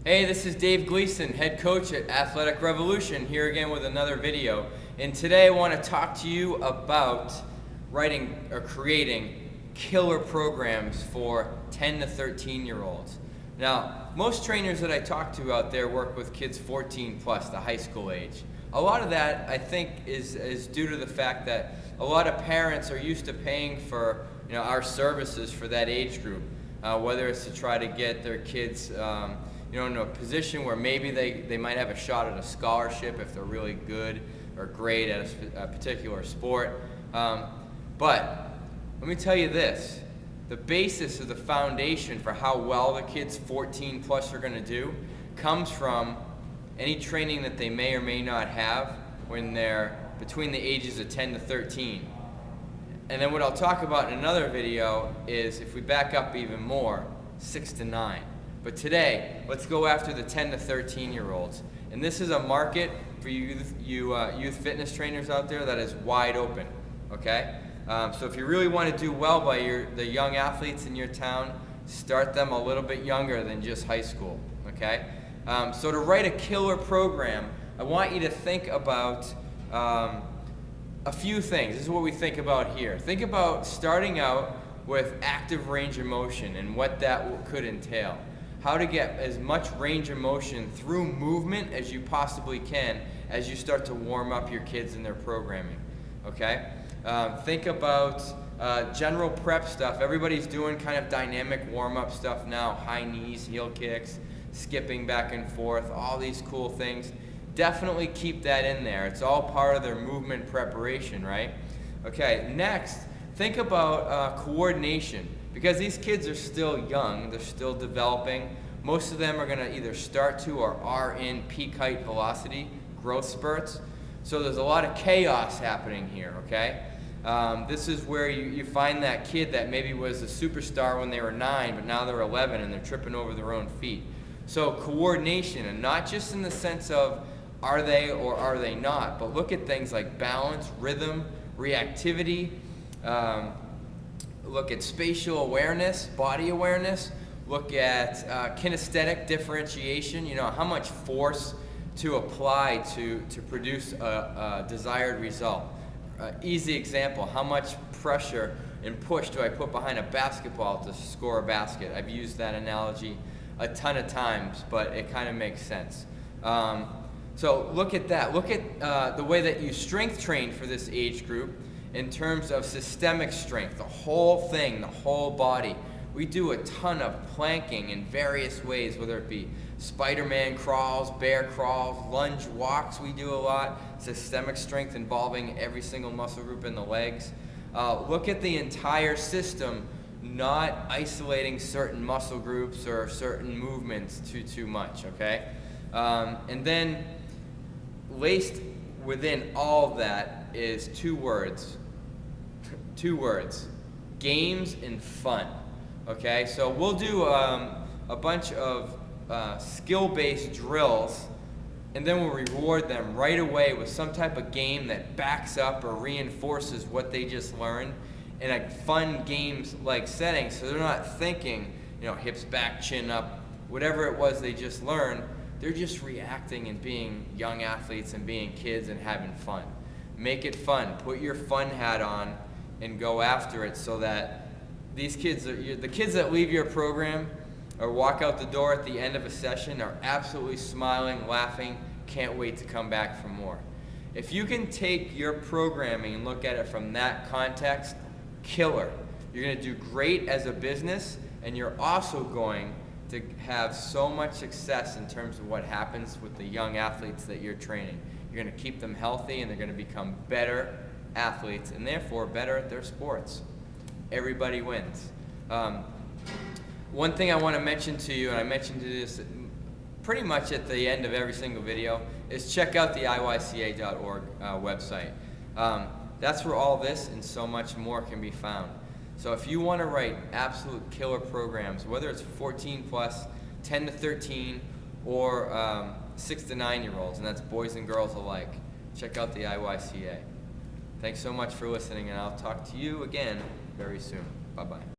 Hey, this is Dave Gleason, head coach at Athletic Revolution, here again with another video. And today I want to talk to you about writing or creating killer programs for 10 to 13-year-olds. Now, most trainers that I talk to out there work with kids 14 plus, the high school age. A lot of that, I think, is due to the fact that a lot of parents are used to paying for our services for that age group, whether it's to try to get their kids in a position where maybe they might have a shot at a scholarship if they're really good or great at a particular sport. But let me tell you this, the basis of the foundation for how well the kids 14 plus are going to do comes from any training that they may or may not have when they're between the ages of 10 to 13. And then what I'll talk about in another video is, if we back up even more, 6 to 9. But today, let's go after the 10 to 13-year-olds. And this is a market for you youth fitness trainers out there that is wide open, okay? So if you really want to do well by the young athletes in your town, start them a little bit younger than just high school, okay? So to write a killer program, I want you to think about a few things. This is what we think about here. Think about starting out with active range of motion and what that could entail. How to get as much range of motion through movement as you possibly can as you start to warm up your kids in their programming, okay? Think about general prep stuff. Everybody's doing kind of dynamic warm-up stuff now, high knees, heel kicks, skipping back and forth, all these cool things. Definitely keep that in there. It's all part of their movement preparation, right? Okay, next, think about coordination. Because these kids are still young, they're still developing. Most of them are going to either start to or are in peak height velocity growth spurts. So there's a lot of chaos happening here, okay? This is where you find that kid that maybe was a superstar when they were 9, but now they're 11 and they're tripping over their own feet. So coordination, and not just in the sense of are they or are they not, but look at things like balance, rhythm, reactivity, look at spatial awareness, body awareness, look at kinesthetic differentiation, how much force to apply to produce a desired result. Easy example, how much pressure and push do I put behind a basketball to score a basket? I've used that analogy a ton of times, but it kind of makes sense. So look at that. Look at the way that you strength train for this age group in terms of systemic strength, the whole thing, the whole body. We do a ton of planking in various ways, whether it be Spider-Man crawls, bear crawls, lunge walks we do a lot, systemic strength involving every single muscle group in the legs. Look at the entire system, not isolating certain muscle groups or certain movements too much, okay? And then laced within all of that is two words, games and fun, okay? So we'll do a bunch of skill-based drills, and then we'll reward them right away with some type of game that backs up or reinforces what they just learned in a fun games-like setting, so they're not thinking, hips back, chin up, whatever it was they just learned. They're just reacting and being young athletes and being kids and having fun. Make it fun. Put your fun hat on and go after it, so that these kids, the kids that leave your program or walk out the door at the end of a session, are absolutely smiling, laughing, can't wait to come back for more. If you can take your programming and look at it from that context, killer. You're going to do great as a business, and you're also going to have so much success in terms of what happens with the young athletes that you're training. You're going to keep them healthy, and they're going to become better athletes, and therefore better at their sports. Everybody wins. One thing I want to mention to you, and I mentioned this pretty much at the end of every single video, is check out the iyca.org website. That's where all this and so much more can be found. So if you want to write absolute killer programs, whether it's 14 plus, 10 to 13, or 6 to 9-year-olds, and that's boys and girls alike, check out the IYCA. Thanks so much for listening, and I'll talk to you again very soon. Bye-bye.